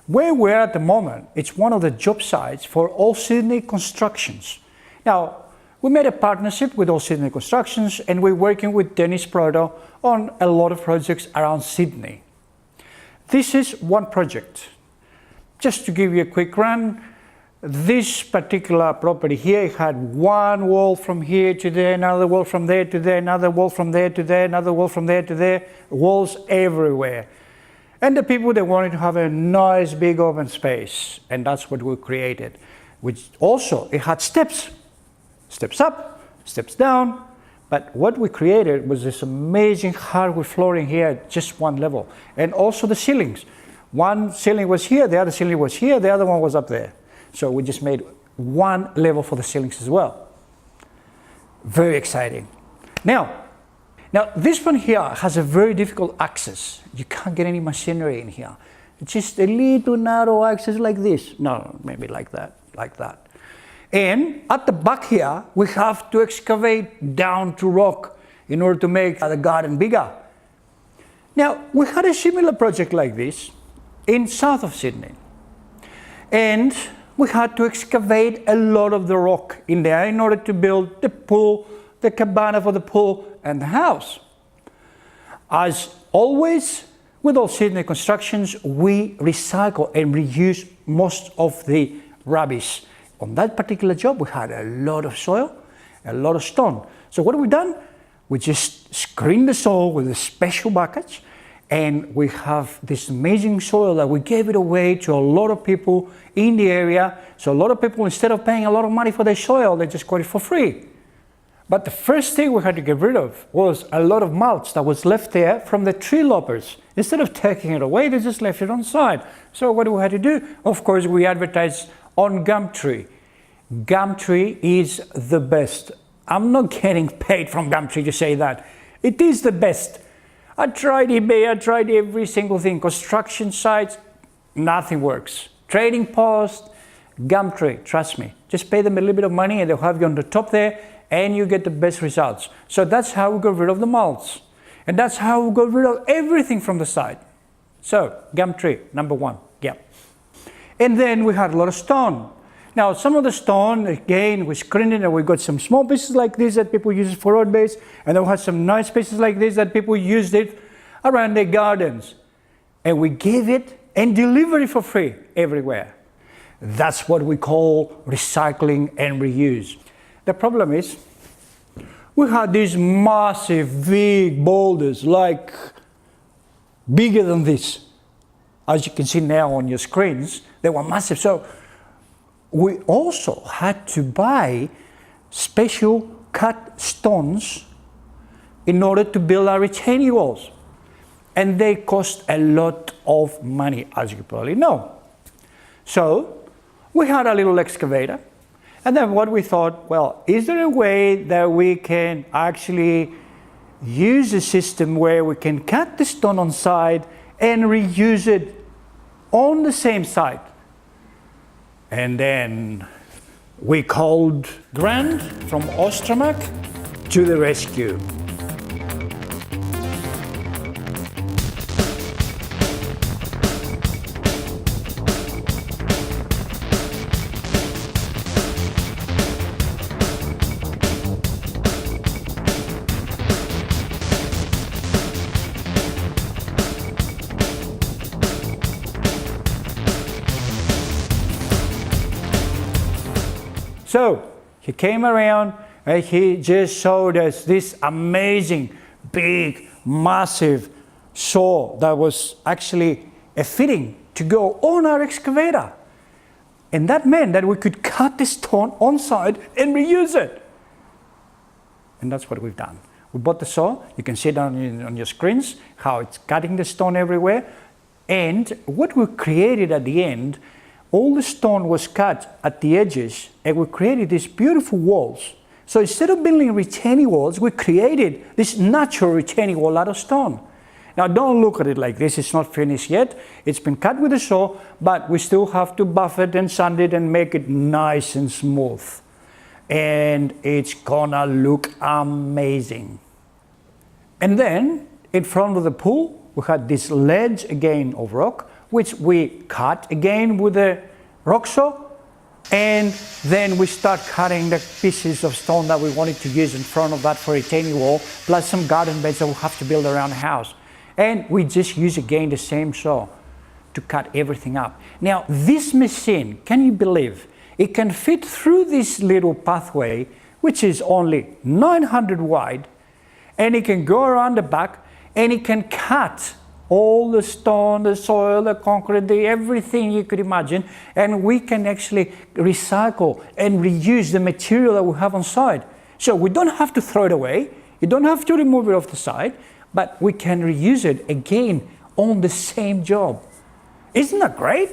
Where we're at the moment, it's one of the job sites for All Sydney Constructions. Now, we made a partnership with All Sydney Constructions and we're working with Dennis Proto on a lot of projects around Sydney. This is one project. Just to give you a quick run, this particular property here had one wall from here to there, another wall from there to there, another wall from there to there, another wall from there to there, walls everywhere. And the people, they wanted to have a nice big open space, and that's what we created. Which also, it had steps. Steps up, steps down, but what we created was this amazing hardwood flooring here at just one level. And also the ceilings. One ceiling was here, the other ceiling was here, the other one was up there. So we just made one level for the ceilings as well. Very exciting. Now this one here has a very difficult access. You can't get any machinery in here. It's just a little narrow access like this. No, maybe like that, like that. And at the back here, we have to excavate down to rock in order to make the garden bigger. Now, we had a similar project like this in south of Sydney. And we had to excavate a lot of the rock in there in order to build the pool, the cabana for the pool, and the house. As always, with All Sydney Constructions, we recycle and reuse most of the rubbish. On that particular job, we had a lot of soil, a lot of stone. So what have we done? We just screened the soil with a special bucket, and we have this amazing soil that we gave it away to a lot of people in the area. So a lot of people, instead of paying a lot of money for their soil, they just got it for free. But the first thing we had to get rid of was a lot of mulch that was left there from the tree loppers. Instead of taking it away, they just left it on site. So what do we have to do? Of course, we advertised on Gumtree. Gumtree is the best. I'm not getting paid from Gumtree to say that. It is the best. I tried eBay, I tried every single thing. Construction sites, nothing works. Trading Post, Gumtree, trust me. Just pay them a little bit of money and they'll have you on the top there and you get the best results. So that's how we got rid of the mulch. And that's how we got rid of everything from the site. So, Gumtree, number one, yeah. And then we had a lot of stone. Now, some of the stone, again, we screened it and we got some small pieces like this that people use for road base, and then we had some nice pieces like this that people used it around their gardens. And we gave it and delivered it for free everywhere. That's what we call recycling and reuse. The problem is, we had these massive, big boulders, like bigger than this. As you can see now on your screens, they were massive. So we also had to buy special cut stones in order to build our retaining walls. And they cost a lot of money, as you probably know. So we had a little excavator. And then what we thought, well, is there a way that we can actually use a system where we can cut the stone on site and reuse it on the same site? And then we called Grant from Ostramac to the rescue. So he came around and he just showed us this amazing, big, massive saw that was actually a fitting to go on our excavator. And that meant that we could cut the stone on site and reuse it. And that's what we've done. We bought the saw. You can see it on your screens, how it's cutting the stone everywhere. And what we created at the end, all the stone was cut at the edges and we created these beautiful walls. So instead of building retaining walls, we created this natural retaining wall out of stone. Now don't look at it like this, it's not finished yet. It's been cut with a saw, but we still have to buff it and sand it and make it nice and smooth. And it's gonna look amazing. And then in front of the pool, we had this ledge again of rock which we cut again with a rock saw, and then we start cutting the pieces of stone that we wanted to use in front of that for retaining wall, plus some garden beds that we'll have to build around the house. And we just use again the same saw to cut everything up. Now, this machine, can you believe, it can fit through this little pathway, which is only 900 wide, and it can go around the back, and it can cut all the stone, the soil, the concrete, everything you could imagine, and we can actually recycle and reuse the material that we have on site. So we don't have to throw it away, you don't have to remove it off the site, but we can reuse it again on the same job. Isn't that great?